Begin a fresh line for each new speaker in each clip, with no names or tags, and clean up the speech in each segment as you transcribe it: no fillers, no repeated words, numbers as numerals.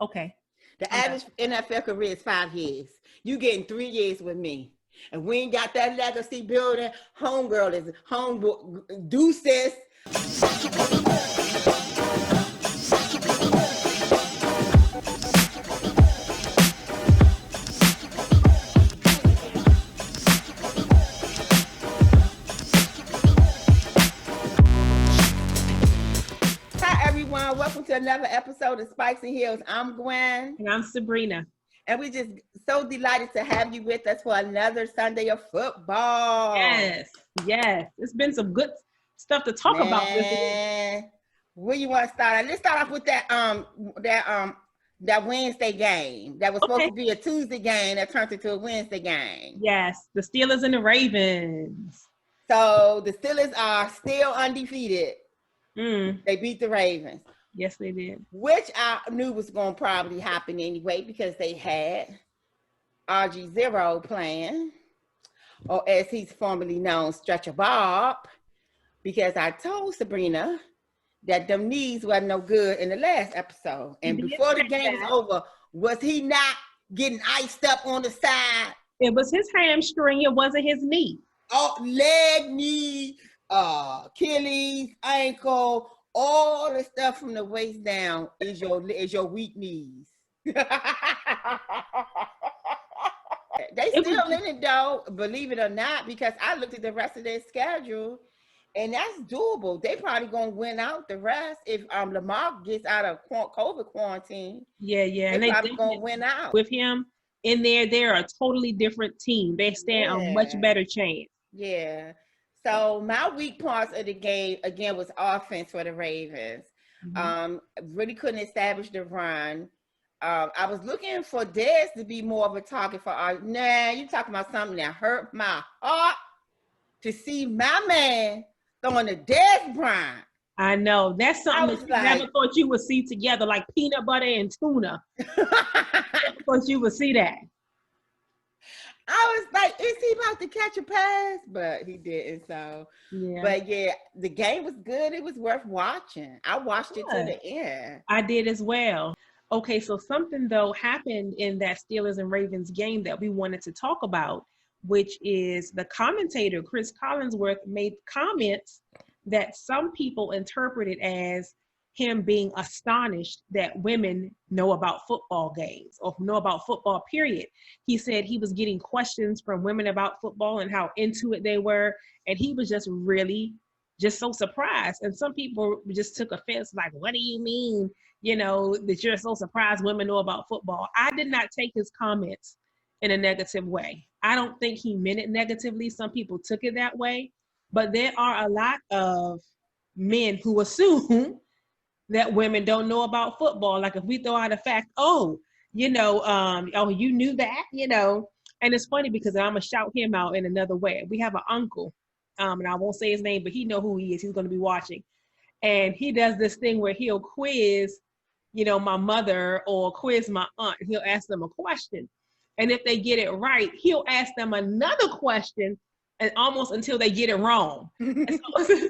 Okay.
The average NFL career is 5 years. You getting 3 years with me. And we ain't got that legacy building. Homegirl is home deuces. Hi everyone, welcome to another episode of Spikes and Heels. I'm Gwen.
And I'm Sabrina.
And we're just so delighted to have you with us for another Sunday of football.
Yes. It's been some good stuff to talk about this week.
Where you want to start? Let's start off with that Wednesday game that was supposed to be a Tuesday game that turned into a Wednesday game.
Yes, the Steelers and the Ravens.
So the Steelers are still undefeated. They beat the Ravens.
Yes, they did.
Which I knew was going to probably happen anyway because they had RG0 playing, or as he's formerly known, Stretcher Bob, because I told Sabrina that them knees wasn't no good in the last episode. And before the game was over, was he not getting iced up on the side?
It was his hamstring. It wasn't his knee.
Oh, leg, knee, Achilles, ankle, all the stuff from the waist down is your weak knees. They still in it though, believe it or not, because I looked at the rest of their schedule and that's doable. They probably gonna win out the rest if Lamar gets out of COVID quarantine.
Yeah.
And they probably gonna win out.
With him in there, they're a totally different team. They stand a much better chance.
Yeah. So my weak parts of the game again was offense for the Ravens. Really couldn't establish the run. I was looking for Dez to be more of a target for our. Nah, you talking about something that hurt my heart to see my man throwing the Dez Bryant.
I know that's something that you never thought you would see together, like peanut butter and tuna. Never thought you would see that.
I was like, is he about to catch a pass? But he didn't. So, But yeah, the game was good. It was worth watching. I watched it to the end.
I did as well. Okay, so something though happened in that Steelers and Ravens game that we wanted to talk about, which is the commentator, Cris Collinsworth, made comments that some people interpreted as him being astonished that women know about football games or know about football, period. He said he was getting questions from women about football and how into it they were. And he was just really just so surprised. And some people just took offense, like, what do you mean, that you're so surprised women know about football? I did not take his comments in a negative way. I don't think he meant it negatively. Some people took it that way. But there are a lot of men who assume that women don't know about football. Like if we throw out a fact, you knew that, and it's funny because I'm gonna shout him out in another way. We have an uncle, and I won't say his name, but he know who he is. He's gonna be watching. And he does this thing where he'll quiz, my mother or quiz my aunt. He'll ask them a question. And if they get it right, he'll ask them another question and almost until they get it wrong. So,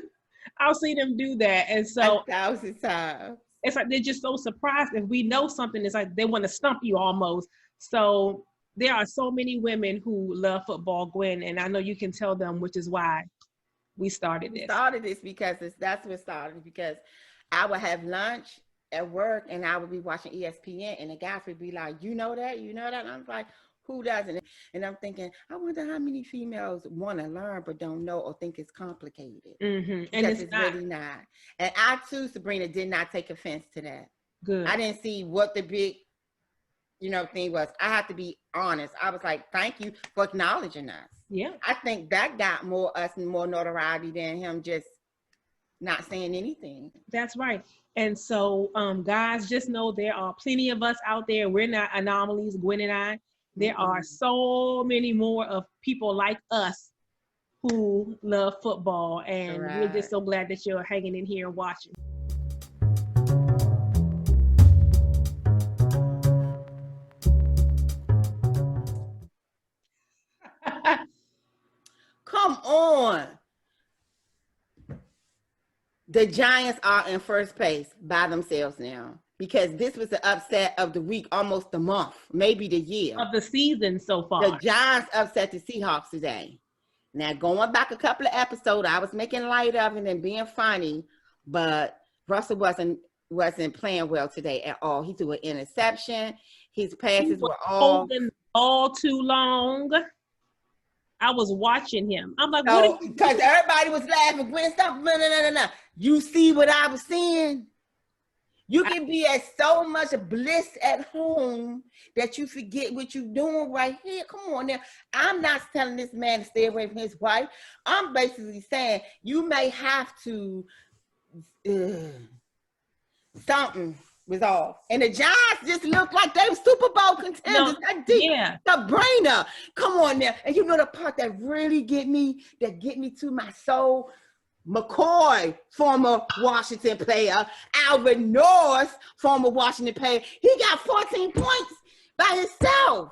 I'll see them do that. And so
1,000 times.
It's like they're just so surprised. If we know something, it's like they want to stump you almost. So there are so many women who love football, Gwen, and I know you can tell them, which is why we started this.
That's what started, because I would have lunch at work and I would be watching ESPN and the guys would be like, you know that? And I'm like, who doesn't? And I'm thinking, I wonder how many females want to learn but don't know or think it's complicated.
And
it's really not. And I too, Sabrina, did not take offense to that.
Good.
I didn't see what the big, thing was. I have to be honest. I was like, thank you for acknowledging us.
Yeah.
I think that got more notoriety than him just not saying anything.
That's right. And so, guys, just know there are plenty of us out there. We're not anomalies, Gwen and I. There are so many more of people like us who love football, and we're just so glad that you're hanging in here and watching.
Come on. The Giants are in first place by themselves now. because this was the upset of the week, almost the month, maybe the year.
Of the season so far.
The Giants upset the Seahawks today. Now, going back a couple of episodes, I was making light of it and being funny, but Russell wasn't playing well today at all. He threw an interception. His passes were all
holding all too long. I was watching him. I'm like,
what? Because everybody was laughing. Gwen, stop. No. You see what I was seeing? You can be at so much bliss at home that you forget what you're doing right here. Come on now. I'm not telling this man to stay away from his wife. I'm basically saying you may have to something was off. And the Giants just looked like they were Super Bowl contenders. Sabrina. Come on now. And you know the part that really get me to my soul? McCoy, former Washington player, Alvin Norris, former Washington player, he got 14 points by himself.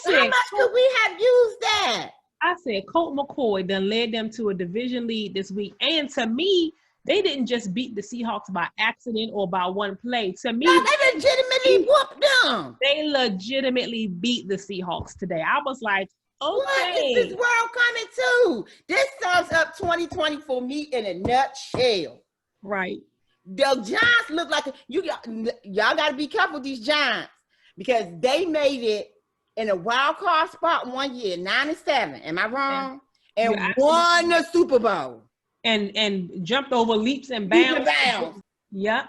How much could we have used that?
I said Colt McCoy done led them to a division lead this week. And to me, they didn't just beat the Seahawks by accident or by one play. To me,
they legitimately whooped them.
They legitimately beat the Seahawks today. I was like, okay.
What is this world coming to? This sums up 2020 for me in a nutshell.
Right.
The Giants look like y'all got to be careful with these Giants because they made it in a wild card spot one year, 9-7. Am I wrong? Yeah. And won the Super Bowl.
And jumped over leaps and bounds. Yeah.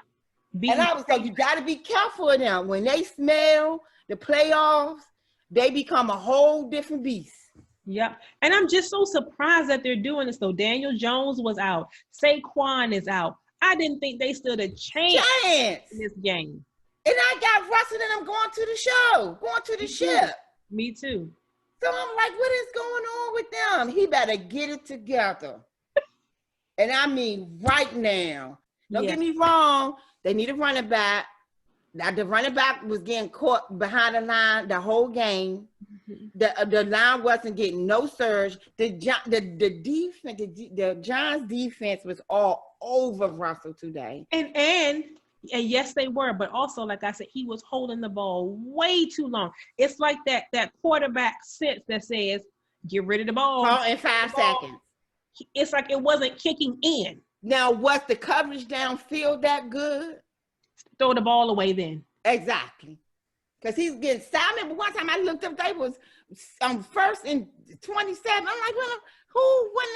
And I was like, you got to be careful of them. When they smell the playoffs, they become a whole different beast.
Yep. And I'm just so surprised that they're doing this. So Daniel Jones was out. Saquon is out. I didn't think they stood a chance in this game.
And I got Russell and I'm going to the show, going to the ship.
Me too.
So I'm like, what is going on with them? He better get it together. And I mean right now. Don't get me wrong. They need a running back. Now, the running back was getting caught behind the line the whole game. The line wasn't getting no surge. The defense, the Giants defense was all over Russell today.
And yes, they were. But also, like I said, he was holding the ball way too long. It's like that quarterback sense that says, get rid of the ball.
In 5 seconds.
It's like it wasn't kicking in.
Now, was the coverage downfield that good?
Throw the ball away then.
Exactly. Because he's getting Simon. But one time I looked up, they was first and 27. I'm like, well, who? When?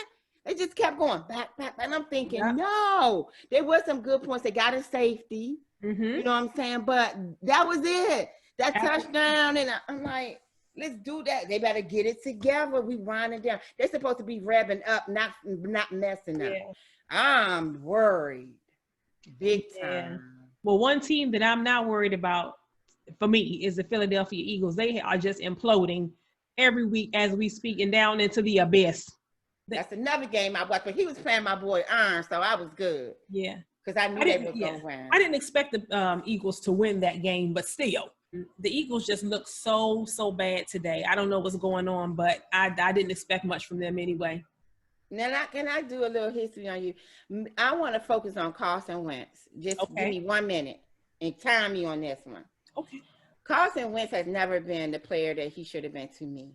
They just kept going back. And I'm thinking, no. There was some good points. They got a safety. Mm-hmm. You know what I'm saying? But that was it. That touchdown. And I'm like, let's do that. They better get it together. We winding down. They're supposed to be revving up, not messing up. Yeah. I'm worried. Big time.
Well, one team that I'm not worried about, for me, is the Philadelphia Eagles. They are just imploding every week as we speak and down into the abyss.
That's another game I watched, but he was playing my boy Iron, so I was good.
Yeah.
Because I knew they were going to win.
I didn't expect the Eagles to win that game, but still, the Eagles just look so bad today. I don't know what's going on, but I didn't expect much from them anyway.
Now, can I do a little history on you? I want to focus on Carson Wentz. Just give me 1 minute and time me on this one.
Okay.
Carson Wentz has never been the player that he should have been to me.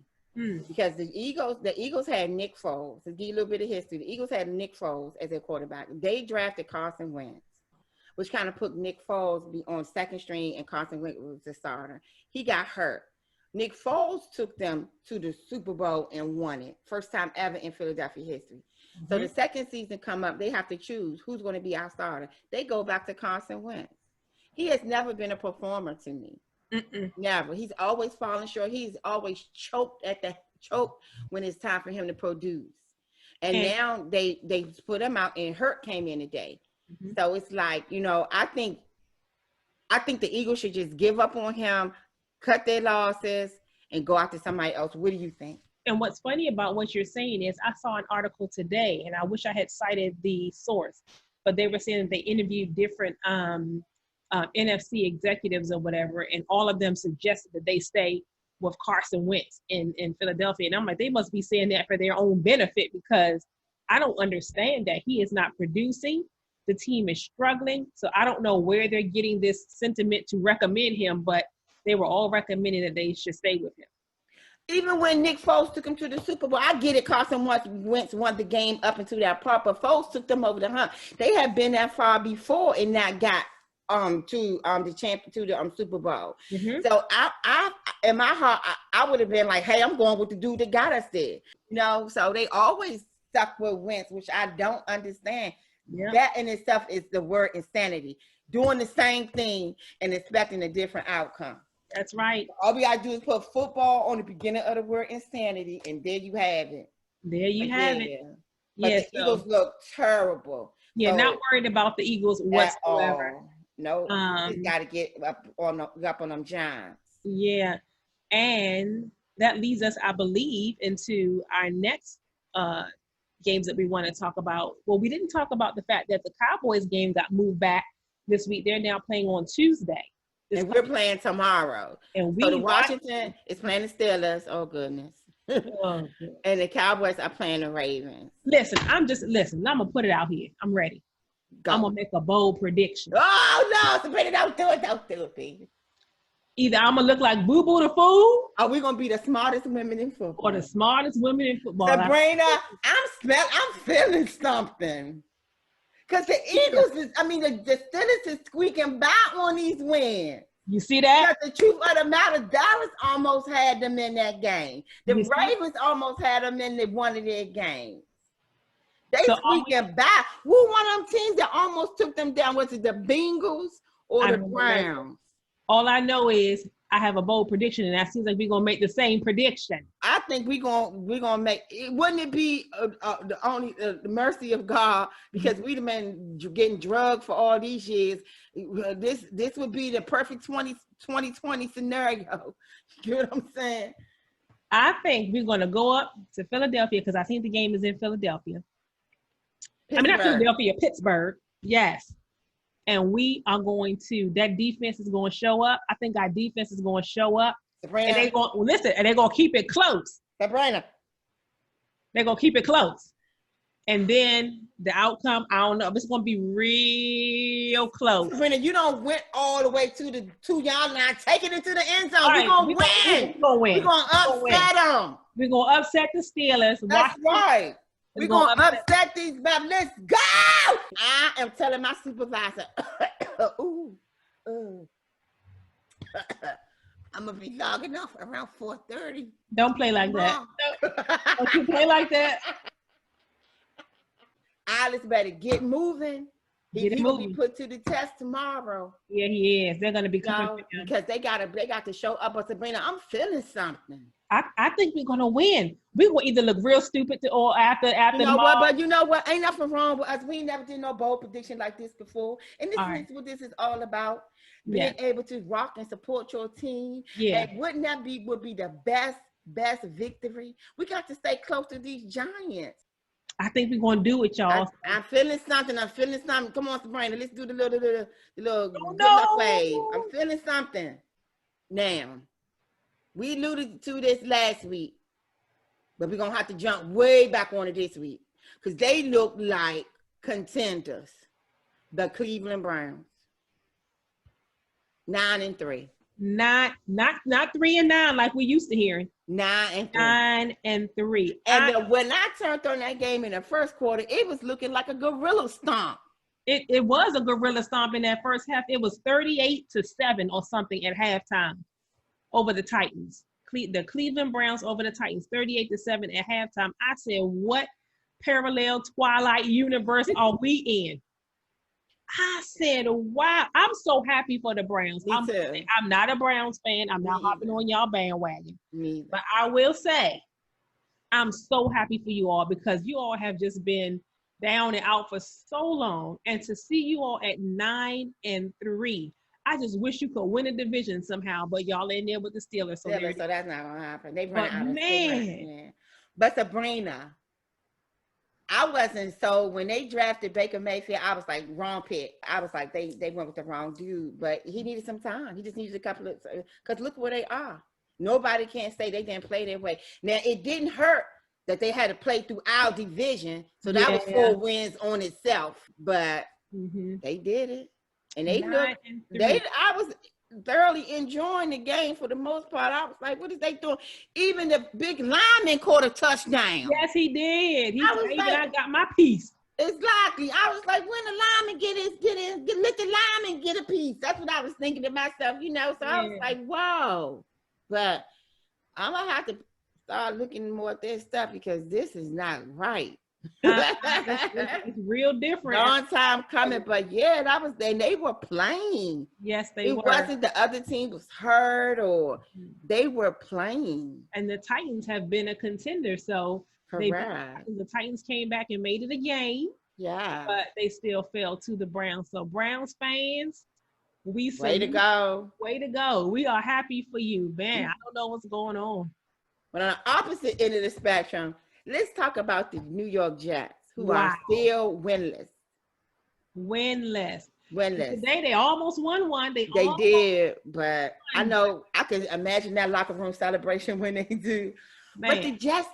Because the Eagles had Nick Foles. To give you a little bit of history, the Eagles had Nick Foles as their quarterback. They drafted Carson Wentz, which kind of put Nick Foles on second string and Carson Wentz was the starter. He got hurt. Nick Foles took them to the Super Bowl and won it. First time ever in Philadelphia history. Mm-hmm. So the second season come up, they have to choose who's going to be our starter. They go back to Carson Wentz. He has never been a performer to me. Never. He's always falling short. He's always choked when it's time for him to produce. And now they put him out and Hurt came in today. Mm-hmm. So it's like, I think the Eagles should just give up on him, cut their losses, and go after somebody else. What do you think?
And what's funny about what you're saying is I saw an article today, and I wish I had cited the source, but they were saying that they interviewed different NFC executives or whatever, and all of them suggested that they stay with Carson Wentz in Philadelphia. And I'm like, they must be saying that for their own benefit because I don't understand that. He is not producing. the team is struggling. So I don't know where they're getting this sentiment to recommend him, but they were all recommending that they should stay with him.
Even when Nick Foles took him to the Super Bowl, I get it. Carson Wentz won the game up into that part, but Foles took them over the hump. They had been that far before and not got to the Super Bowl.
Mm-hmm.
So I in my heart I would have been like, hey, I'm going with the dude that got us there. You know, so they always stuck with Wentz, which I don't understand. Yeah. That in itself is the word insanity. Doing the same thing and expecting a different outcome.
That's right.
All we gotta do is put football on the beginning of the word insanity, and there you have it.
There you have it.
But the Eagles look terrible.
Yeah, so, not worried about the Eagles whatsoever.
No, just gotta get up on them Giants.
Yeah, and that leads us, I believe, into our next games that we want to talk about. Well, we didn't talk about the fact that the Cowboys game got moved back this week. They're now playing on Tuesday.
And we're playing tomorrow. And so the Washington is playing the Steelers. Oh, goodness. And the Cowboys are playing the Ravens.
Listen, I'm going to put it out here. I'm ready. Go. I'm going to make a bold prediction.
Oh, no, Sabrina, don't do it, baby.
Either I'm going to look like Boo Boo the Fool.
Or we're going to be the smartest women in football.
Or the smartest women in football.
Sabrina, I'm feeling something. Because the Eagles the Steelers is squeaking by on these wins.
You see that?
Because the truth of the matter, Dallas almost had them in that game. The Ravens almost had them in one of their games. They squeaking by. Who one of them teams that almost took them down? Was it the Bengals or the Browns?
All I know is I have a bold prediction, and that seems like we're gonna make the same prediction.
I think we're gonna make it. Wouldn't it be the mercy of God, because we've been getting drugged for all these years? This would be the perfect 2020 scenario. You know what I'm saying?
I think we're gonna go up to Philadelphia, because I think the game is in Philadelphia. Pittsburgh. Not Philadelphia, Pittsburgh. Yes. And we are going to, that defense is going to show up. I think our defense is going to show up. Sabrina. And they're going to, listen, and they're going to keep it close.
Sabrina.
They're going to keep it close. And then the outcome, I don't know. It's going to be real close.
Sabrina, you don't went all the way to the 2-yard line. Take it into the end zone. We're going to win. We're going to win. We're going to upset them.
We're going to upset the Steelers.
That's right. We're going to upset these babs. Let's go! I am telling my supervisor, I'm going to be logging off around 4:30.
Don't play like that. Don't you play like that.
Alice better get moving. He will be put to the test tomorrow.
Yeah, he is. They're going to be coming
because they got to show up. But Sabrina, I'm feeling something.
I think we're gonna win. We will either look real stupid or after.
You know what? But you know what? Ain't nothing wrong with us. We never did no bold prediction like this before, and this is what this is all about: being able to rock and support your team.
Yeah.
And wouldn't that would be the best victory? We got to stay close to these Giants.
I think we're gonna do it, y'all.
I'm feeling something. Come on, Sabrina. Let's do the little good luck wave. I'm feeling something now. We alluded to this last week, but we're going to have to jump way back on it this week, because they look like contenders, the Cleveland Browns. 9-3.
Not 3-9 like we used to hearing.
9-3.
9-3.
And when I turned on that game in the first quarter, it was looking like a gorilla stomp.
It was a gorilla stomp in that first half. It was 38-7 or something at halftime. Over the Titans. The Cleveland Browns over the Titans, 38-7 at halftime. I said, what parallel Twilight universe are we in? I said, wow. I'm so happy for the Browns. I'm not a Browns fan. I'm not hopping on y'all bandwagon. But I will say, I'm so happy for you all, because you all have just been down and out for so long. And to see you all at 9-3, I just wish you could win a division somehow, but y'all in there with the Steelers. So
that's not gonna happen. They run out of man. But Sabrina, I wasn't when they drafted Baker Mayfield, I was like, wrong pick. I was like, they went with the wrong dude, but he needed some time. He just needed a couple of, because look where they are. Nobody can say they didn't play their way. Now, it didn't hurt that they had to play through our division, so that was 4 wins on itself, but They did it, and they
9-3.
I was thoroughly enjoying the game for the most part. I was like, what is they doing? Even the big lineman caught a touchdown.
Yes, he did. He
I was
said,
like,
I got my piece.
Exactly. I was like, when the lineman let the lineman get a piece. That's what I was thinking to myself, you know. So I was like, whoa. But I'm gonna have to start looking more at this stuff because this is not right.
It's real different.
Long time coming, but yeah, that was they were playing.
Yes, they were.
It wasn't the other team was hurt or they were playing.
And the Titans have been a contender, so the Titans came back and made it a game.
Yeah,
but they still fell to the Browns. So Browns fans, we say
way to go.
Way to go. We are happy for you, man. I don't know what's going on.
But on the opposite end of the spectrum, let's talk about the New York Jets, who are still winless. Today they almost won one. They did, but I know I can imagine that locker room celebration when they do. Man. But the Jets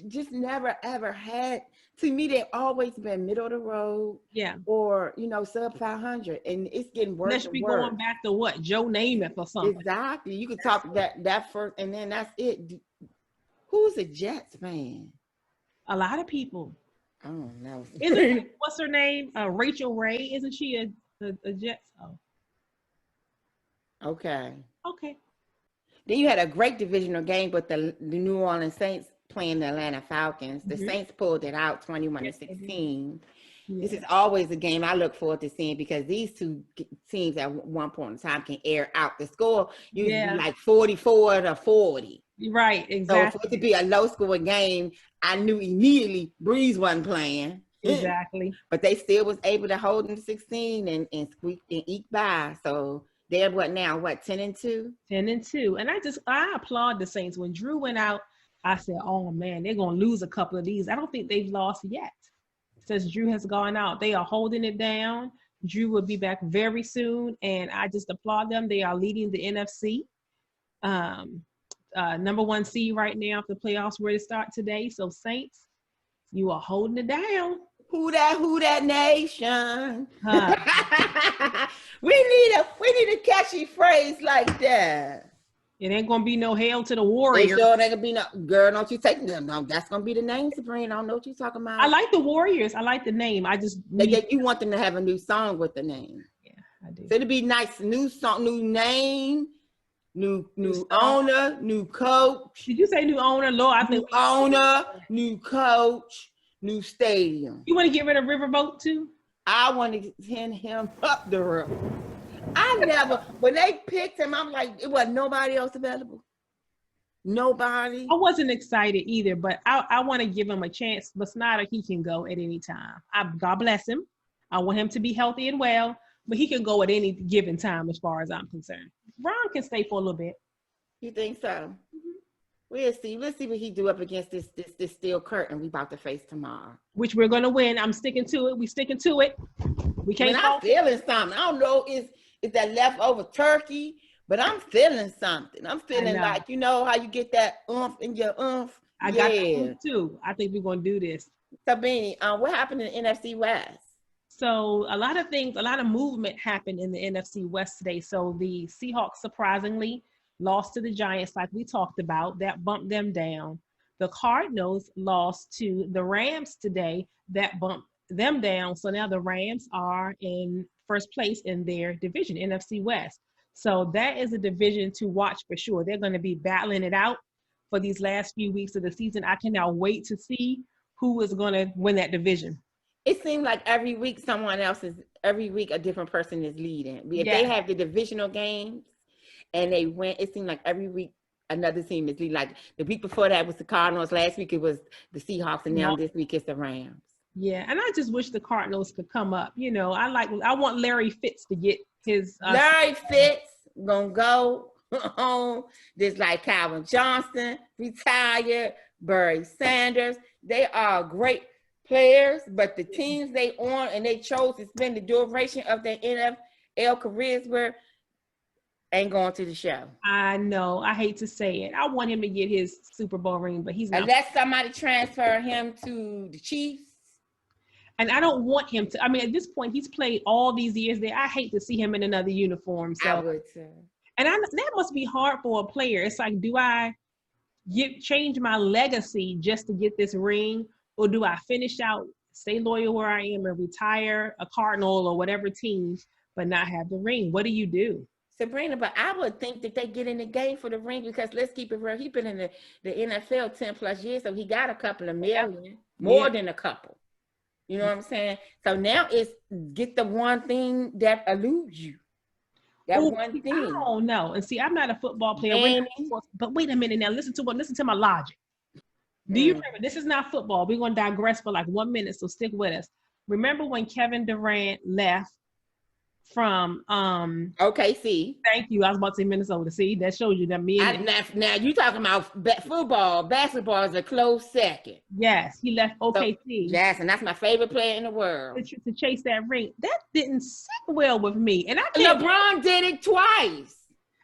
just never ever had. To me, they've always been middle of the road, or sub 500, and it's getting worse.
Let's be going back to what Joe Namath or something.
Exactly. You can talk that first, and then that's it. Who's a Jets fan?
A lot of people.
I don't know.
What's her name? Rachel Ray. Isn't she a Jets? Oh.
Okay.
Then
you had a great divisional game with the New Orleans Saints playing the Atlanta Falcons. The Saints pulled it out 21-16. This is always a game I look forward to seeing because these two teams at one point in time can air out the score. Usually like 44-40.
Right, exactly.
So for it to be a low-scoring game, I knew immediately Breeze wasn't playing.
Exactly.
But they still was able to hold them to 16 and squeak and eke by. So they're 10-2?
10-2. And I applaud the Saints. When Drew went out, I said, oh man, they're going to lose a couple of these. I don't think they've lost yet. Since Drew has gone out, they are holding it down. Drew will be back very soon. And I just applaud them. They are leading the NFC. Number 1 seed right now if the playoffs were to start today. So Saints, you are holding it down.
Who that nation? we need a catchy phrase like that.
It ain't gonna be no hail to the Warriors.
Sure, ain't gonna be no girl. Don't you take them? No, that's gonna be the name, Sabrina. I don't know what you're talking about.
I like the Warriors. I like the name. I just
you want them to have a new song with the name.
Yeah, I do.
So it'd be nice. New song, new name, new owner, new coach.
Did you say new owner? Lord, I think
new owner, new coach, new stadium.
You want to get rid of Riverboat too?
I want to send him up the road. When they picked him, I'm like, it wasn't nobody else available. Nobody.
I wasn't excited either, but I want to give him a chance. But Snyder, he can go at any time. God bless him. I want him to be healthy and well, but he can go at any given time as far as I'm concerned. Ron can stay for a little bit.
You think so? Mm-hmm. Let's see what he do up against this steel curtain we about to face tomorrow.
Which we're gonna win. I'm sticking to it. We sticking to it. We can't.
I'm feeling something. I don't know is that leftover turkey, but I'm feeling something. I'm feeling like how you get that oomph in your oomph.
I got that oomph too. I think we're gonna do this.
Sabini, what happened in the NFC West?
So a lot of movement happened in the NFC West today. So the Seahawks surprisingly lost to the Giants, like we talked about. That bumped them down. The Cardinals lost to the Rams today. That bumped them down. So now the Rams are in first place in their division, NFC West. So that is a division to watch for sure. They're going to be battling it out for these last few weeks of the season. I cannot wait to see who is going to win that division.
It seems like every week a different person is leading. If they have the divisional games and they win, it seems like every week another team is leading. Like the week before that was the Cardinals. Last week it was the Seahawks, and now this week it's the Rams.
Yeah, and I just wish the Cardinals could come up. I want Larry Fitz to get his.
Larry Fitz gonna go home just like Calvin Johnson retired, Barry Sanders. They are great players, but the teams they on and they chose to spend the duration of their NFL careers with ain't going to the show.
I know. I hate to say it. I want him to get his Super Bowl ring, but he's not.
Unless somebody transfer him to the Chiefs.
And I don't want him to. I mean, at this point, he's played all these years there. I hate to see him in another uniform. So
I would too.
And that must be hard for a player. It's like, do I change my legacy just to get this ring, or do I finish out, stay loyal where I am, and retire a Cardinal or whatever team, but not have the ring? What do you do?
Sabrina, but I would think that they get in the game for the ring, because let's keep it real. He's been in the NFL 10 plus years, so he got a couple of million, more than a couple. You know what I'm saying? So now it's get the one thing that eludes you. That one thing.
I don't know. And see, I'm not a football player. But wait a minute now. Listen to my logic. Do you remember? This is not football. We're going to digress for like 1 minute, so stick with us. Remember when Kevin Durant left from
OKC?
Thank you. I was about to say Minnesota. See, that shows you that
now you talking about football. Basketball is a close second.
Yes, he left OKC.
Yes, and that's my favorite player in the world.
To chase that ring. That didn't sit well with me. And
LeBron did it twice.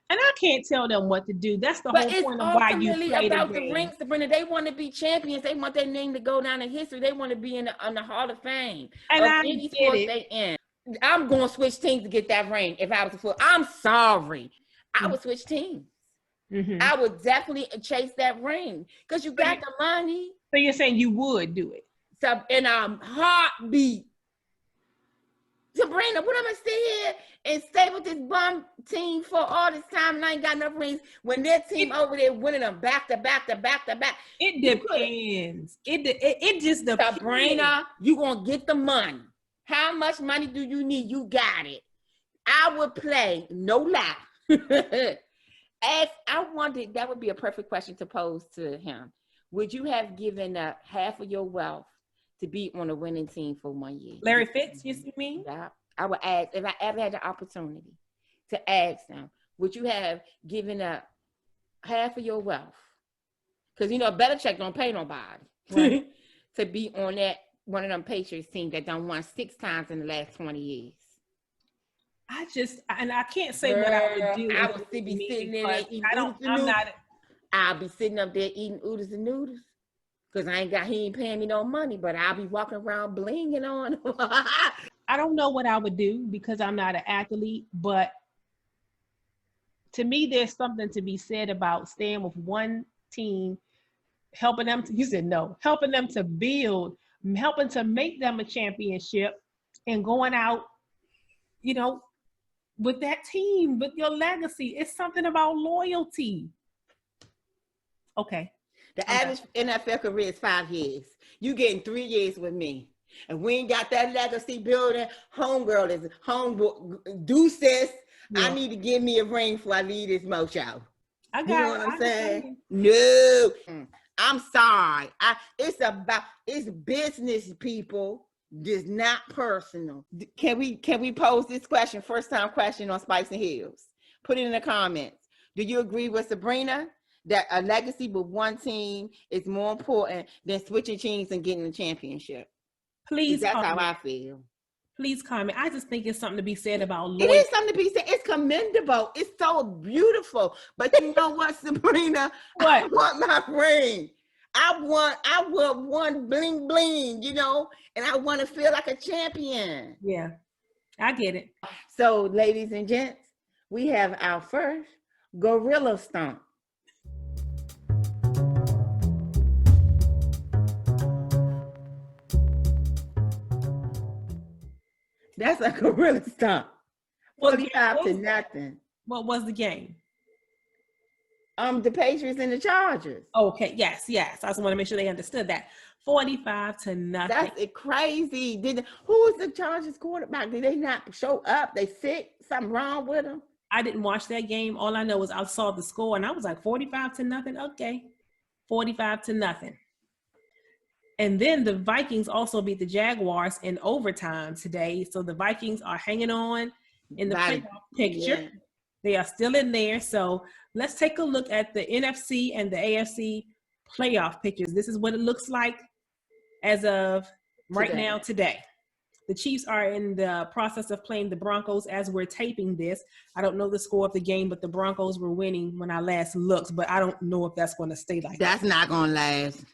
And I can't tell them what to do. That's the whole point of why you play
about
the
rings, Sabrina. They want to be champions. They want their name to go down in history. They want to be in the Hall of Fame.
And I get it.
I'm going to switch teams to get that ring. If I was a fool, I'm sorry. I would switch teams. I would definitely chase that ring because you got the money.
So you're saying you would do it?
So in a heartbeat. Sabrina, what am I stay here and stay with this bum team for all this time and I ain't got enough rings when their team over there winning them back to back to back to back?
It depends. It just depends.
Sabrina, you gonna get the money. How much money do you need? You got it. I would play, no lie. As I wondered, that would be a perfect question to pose to him. Would you have given up half of your wealth to be on a winning team for 1 year?
Larry Fitz, you mean?
Yeah. I would ask, if I ever had the opportunity to ask them, would you have given up half of your wealth? Because, Belichick don't pay nobody
right.
to be on that one of them Patriots team that done won 6 times in the last 20 years.
I can't say what I would do.
I would be sitting in there eating I'll be sitting up there eating oodles and noodles. Because he ain't paying me no money, but I'll be walking around blinging on.
I don't know what I would do because I'm not an athlete, but to me, there's something to be said about staying with one team, helping them to build, helping to make them a championship and going out, with that team, with your legacy. It's something about loyalty. Okay.
The average NFL career is 5 years. You getting 3 years with me. And we ain't got that legacy building. Homegirl is deuces. Yeah. I need to give me a ring before I leave this mocho.
I got
you know what I'm saying? No. I'm sorry. It's business, people. It's not personal. Can we pose this question, first time question on Spice and Heels? Put it in the comments. Do you agree with Sabrina that a legacy with one team is more important than switching teams and getting the championship?
Please,
that's how I feel.
Please comment. I just think it's something to be said about loyalty.
It is something to be said. It's commendable. It's so beautiful. But you know what, Sabrina?
What?
I want my ring. I want one bling bling, and I want to feel like a champion.
Yeah, I get it.
So, ladies and gents, we have our first gorilla stomp. That's a gorilla stomp. 45-0.
What was the game?
The Patriots and the Chargers.
Okay, yes. I just want to make sure they understood that. 45-0.
That's crazy. Who was the Chargers quarterback? Did they not show up? They sick? Something wrong with them?
I didn't watch that game. All I know is I saw the score and I was like 45-0. Okay, 45-0. And then the Vikings also beat the Jaguars in overtime today. So the Vikings are hanging on in the playoff picture. Yeah. They are still in there. So let's take a look at the NFC and the AFC playoff pictures. This is what it looks like as of right now today. The Chiefs are in the process of playing the Broncos as we're taping this. I don't know the score of the game, but the Broncos were winning when I last looked, but I don't know if that's going to stay like that.
That's not going to last.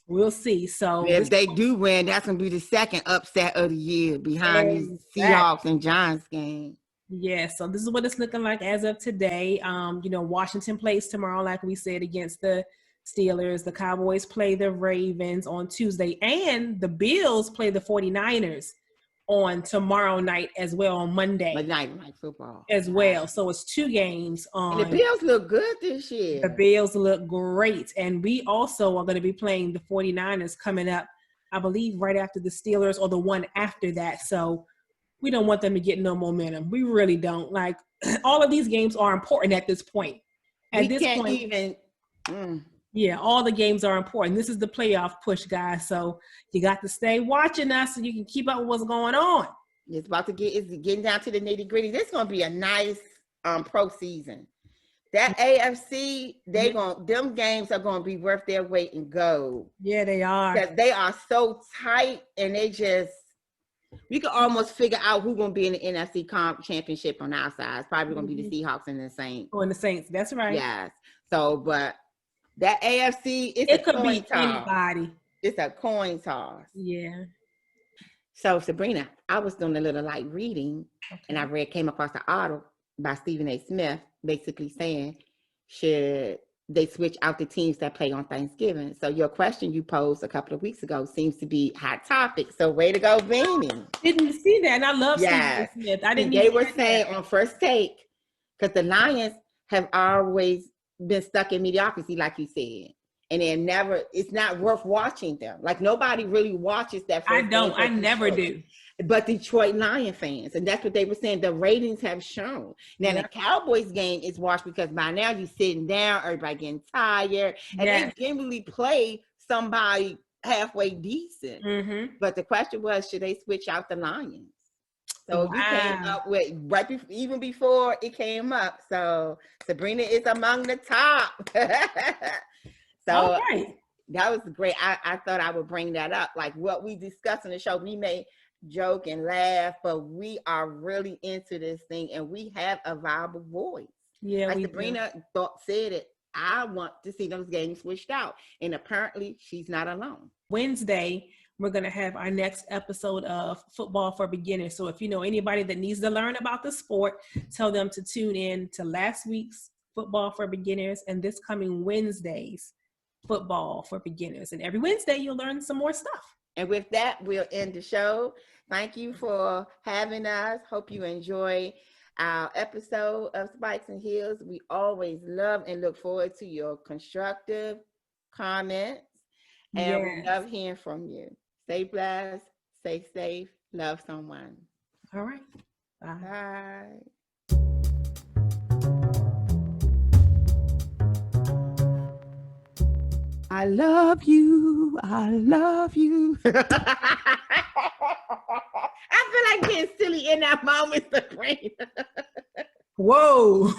We'll see. So
if they do win, that's going to be the second upset of the year behind these Seahawks and Giants game.
Yeah, so this is what it's looking like as of today. Washington plays tomorrow, like we said, against the Steelers. The Cowboys play the Ravens on Tuesday, and the Bills play the 49ers on tomorrow night as well, on Monday.
Night football.
As well. So it's 2 games on.
And the Bills look good this year.
The Bills look great. And we also are going to be playing the 49ers coming up, I believe, right after the Steelers or the one after that. So we don't want them to get no momentum. We really don't. Like, all of these games are important at this point. Yeah, all the games are important. This is the playoff push, guys. So you got to stay watching us so you can keep up with what's going on.
It's getting down to the nitty gritty. This is going to be a nice pro season. That AFC, them games are going to be worth their weight in gold.
Yeah, they are.
Because they are so tight, and we could almost figure out who's going to be in the NFC championship on our side. It's probably going to be the Seahawks and the Saints.
Oh, and the Saints. That's right.
Yes. So, but that AFC, it could be anybody. It's a coin toss.
Yeah.
So, Sabrina, I was doing a little light reading, and I came across an article by Stephen A. Smith, basically saying, should they switch out the teams that play on Thanksgiving? So your question you posed a couple of weeks ago seems to be hot topic. So way to go, Vinny.
Didn't see that, and I love Stephen A. Smith.
They were saying on First Take, because the Lions have always been stuck in mediocrity, like you said. And it's not worth watching them. Like, nobody really watches that.
I never do.
But Detroit Lion fans. And that's what they were saying. The ratings have shown. Now, the Cowboys game is watched because by now you're sitting down, everybody getting tired. And they generally play somebody halfway decent. Mm-hmm. But the question was, should they switch out the Lions? So you came up with even before it came up. So Sabrina is among the top. So that was great. I thought I would bring that up. Like what we discussed in the show, we may joke and laugh, but we are really into this thing, and we have a viable voice. Yeah, like Sabrina said it. I want to see those games switched out, and apparently she's not alone.
Wednesday, we're going to have our next episode of Football for Beginners. So if you know anybody that needs to learn about the sport, tell them to tune in to last week's Football for Beginners and this coming Wednesday's Football for Beginners. And every Wednesday, you'll learn some more stuff.
And with that, we'll end the show. Thank you for having us. Hope you enjoy our episode of Spikes and Heels. We always love and look forward to your constructive comments. And we love hearing from you. Stay blessed, stay safe, love someone.
All right.
Bye. Bye. I love you. I love you. I feel like being silly in that moment, Sabrina.
Whoa.